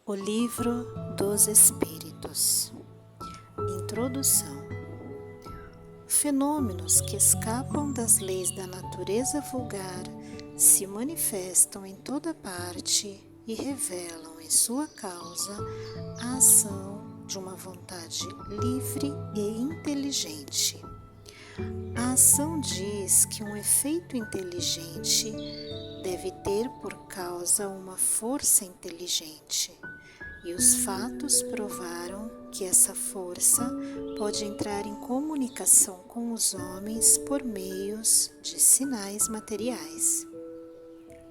O Livro dos Espíritos. Introdução. Fenômenos que escapam das leis da natureza vulgar se manifestam em toda parte e revelam em sua causa a ação de uma vontade livre e inteligente. A ação diz que um efeito inteligente deve ter por causa uma força inteligente, e os fatos provaram que essa força pode entrar em comunicação com os homens por meios de sinais materiais.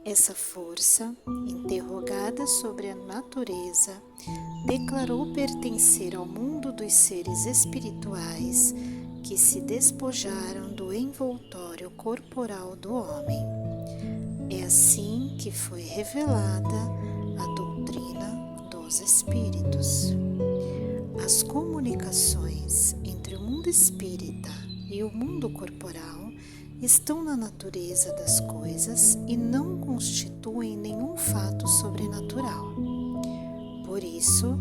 Essa força, interrogada sobre a natureza, declarou pertencer ao mundo dos seres espirituais que se despojaram do envoltório corporal do homem. É assim que foi revelada a doutrina dos espíritos. As comunicações entre o mundo espírita e o mundo corporal estão na natureza das coisas e não constituem nenhum fato sobrenatural. Por isso,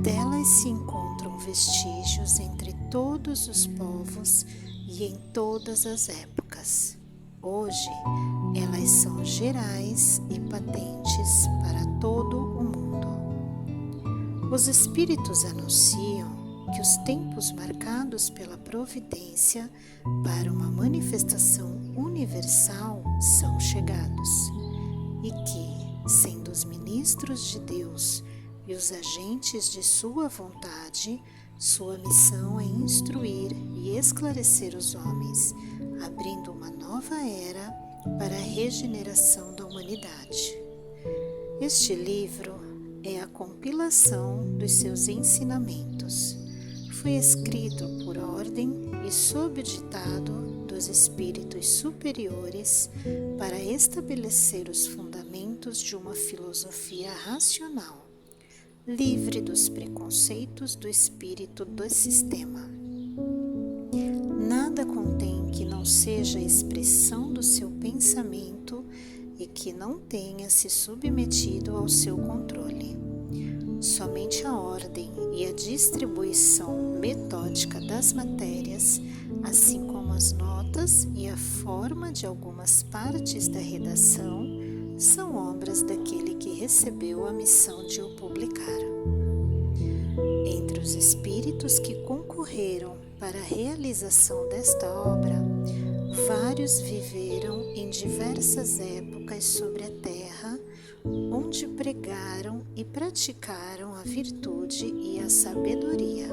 delas se encontram vestígios entre todos os povos e em todas as épocas. Hoje, elas são gerais e patentes para todo o mundo. Os espíritos anunciam que os tempos marcados pela providência para uma manifestação universal são chegados e que, sendo os ministros de Deus e os agentes de sua vontade, sua missão é instruir e esclarecer os homens, abrindo uma nova era para a regeneração da humanidade. Este livro é a compilação dos seus ensinamentos. Foi escrito por ordem e sob o ditado dos espíritos superiores para estabelecer os fundamentos de uma filosofia racional, livre dos preconceitos do espírito do sistema. Nada contém que não seja a expressão do seu pensamento e que não tenha se submetido ao seu controle. Somente a ordem e a distribuição metódica das matérias, assim como as notas e a forma de algumas partes da redação, são obras daquele que recebeu a missão de o publicar. Entre os espíritos que concorreram para a realização desta obra, vários viveram em diversas épocas sobre a terra, onde pregaram e praticaram a virtude e a sabedoria.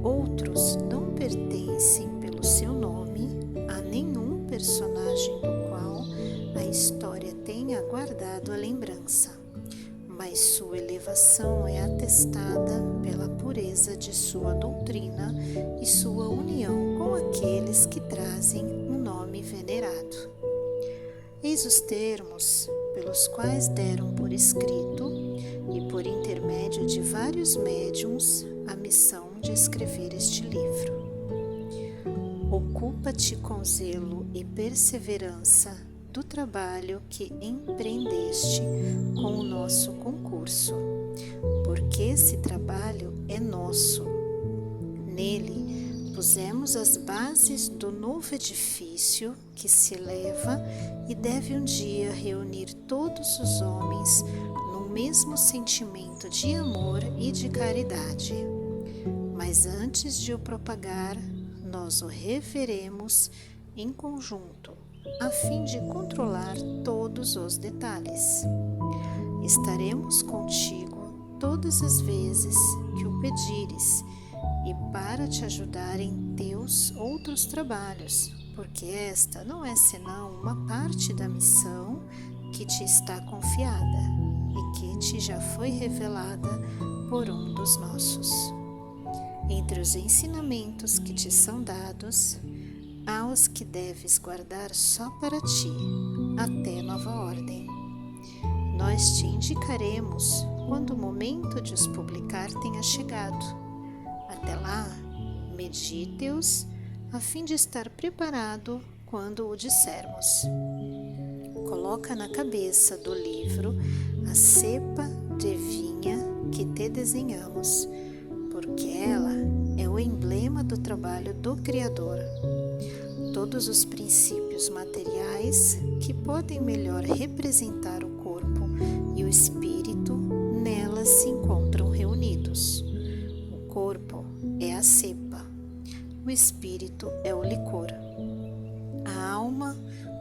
Outros não pertencem pelo seu nome a nenhum personagem do qual a história tenha guardado a lembrança, mas sua elevação é atestada pela pureza de sua doutrina e sua união com aqueles que trazem um nome venerado. Eis os termos pelos quais deram por escrito e por intermédio de vários médiuns a missão de escrever este livro. Ocupa-te com zelo e perseverança do trabalho que empreendeste com o nosso concurso, porque esse trabalho é nosso. Nele pusemos as bases do novo edifício que se eleva e deve um dia reunir todos os homens num mesmo sentimento de amor e de caridade. Mas antes de o propagar, nós o reveremos em conjunto, a fim de controlar todos os detalhes. Estaremos contigo todas as vezes que o pedires e para te ajudar em teus outros trabalhos, porque esta não é senão uma parte da missão que te está confiada e que te já foi revelada por um dos nossos. Entre os ensinamentos que te são dados, há os que deves guardar só para ti, até nova ordem. Nós te indicaremos quando o momento de os publicar tenha chegado. Até lá, medite-os, a fim de estar preparado quando o dissermos. Coloca na cabeça do livro a cepa de vinho desenhamos, porque ela é o emblema do trabalho do Criador. Todos os princípios materiais que podem melhor representar o corpo e o espírito nelas se encontram reunidos. O corpo é a cepa, o espírito é o licor. A alma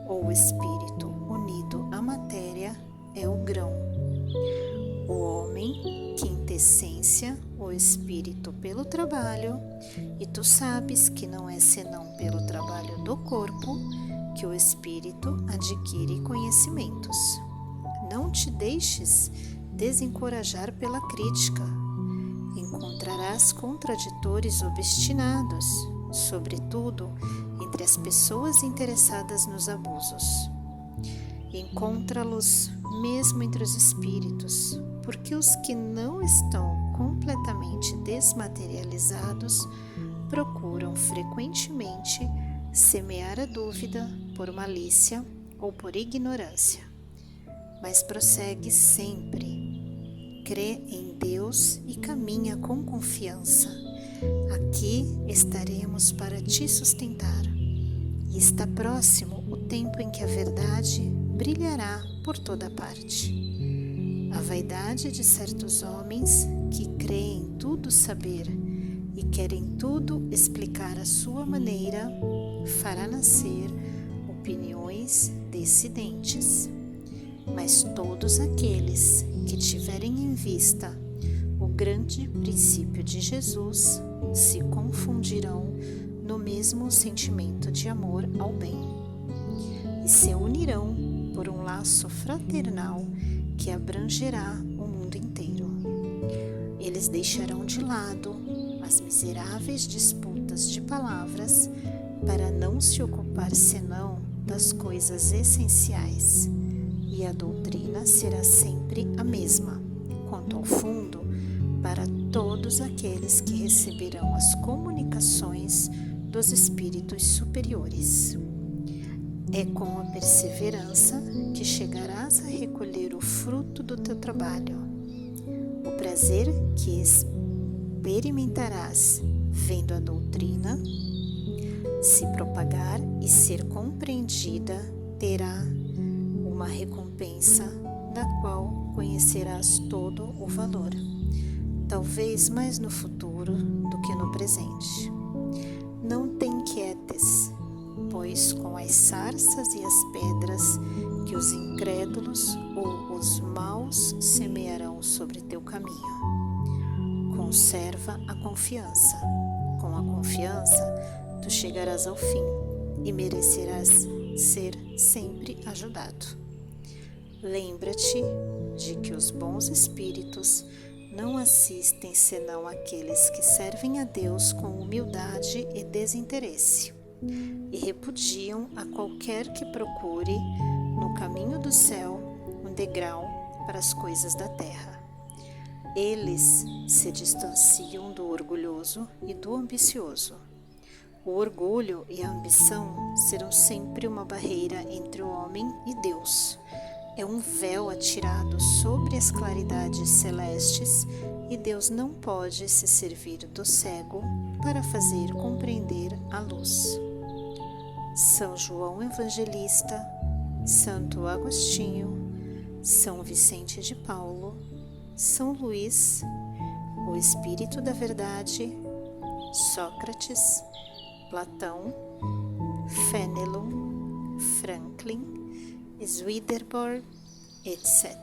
ou o espírito unido à matéria é o grão. O homem, quintessência, o espírito pelo trabalho, e tu sabes que não é senão pelo trabalho do corpo que o espírito adquire conhecimentos. Não te deixes desencorajar pela crítica. Encontrarás contraditores obstinados, sobretudo entre as pessoas interessadas nos abusos. Encontra-los mesmo entre os espíritos, porque os que não estão completamente desmaterializados procuram frequentemente semear a dúvida por malícia ou por ignorância. Mas prossegue sempre. Crê em Deus e caminha com confiança. Aqui estaremos para te sustentar. E está próximo o tempo em que a verdade brilhará por toda parte. A vaidade de certos homens que creem tudo saber e querem tudo explicar à sua maneira fará nascer opiniões dissidentes. Mas todos aqueles que tiverem em vista o grande princípio de Jesus se confundirão no mesmo sentimento de amor ao bem e se unirão por um laço fraternal que abrangerá o mundo inteiro. Eles deixarão de lado as miseráveis disputas de palavras para não se ocupar senão das coisas essenciais, e a doutrina será sempre a mesma, quanto ao fundo, para todos aqueles que receberão as comunicações dos espíritos superiores. É com a perseverança que chegarás a recolher o fruto do teu trabalho. O prazer que experimentarás vendo a doutrina se propagar e ser compreendida terá uma recompensa da qual conhecerás todo o valor, talvez mais no futuro do que no presente. Não te inquietes, pois com as sarças e as pedras que os incrédulos ou os maus semearão sobre teu caminho. Conserva a confiança. Com a confiança, tu chegarás ao fim e merecerás ser sempre ajudado. Lembra-te de que os bons espíritos não assistem senão aqueles que servem a Deus com humildade e desinteresse, e repudiam a qualquer que procure, no caminho do céu, um degrau para as coisas da terra. Eles se distanciam do orgulhoso e do ambicioso. O orgulho e a ambição serão sempre uma barreira entre o homem e Deus. É um véu atirado sobre as claridades celestes e Deus não pode se servir do cego para fazer compreender a luz. São João Evangelista, Santo Agostinho, São Vicente de Paulo, São Luís, o Espírito da Verdade, Sócrates, Platão, Fénelon, Franklin, Swedenborg, etc.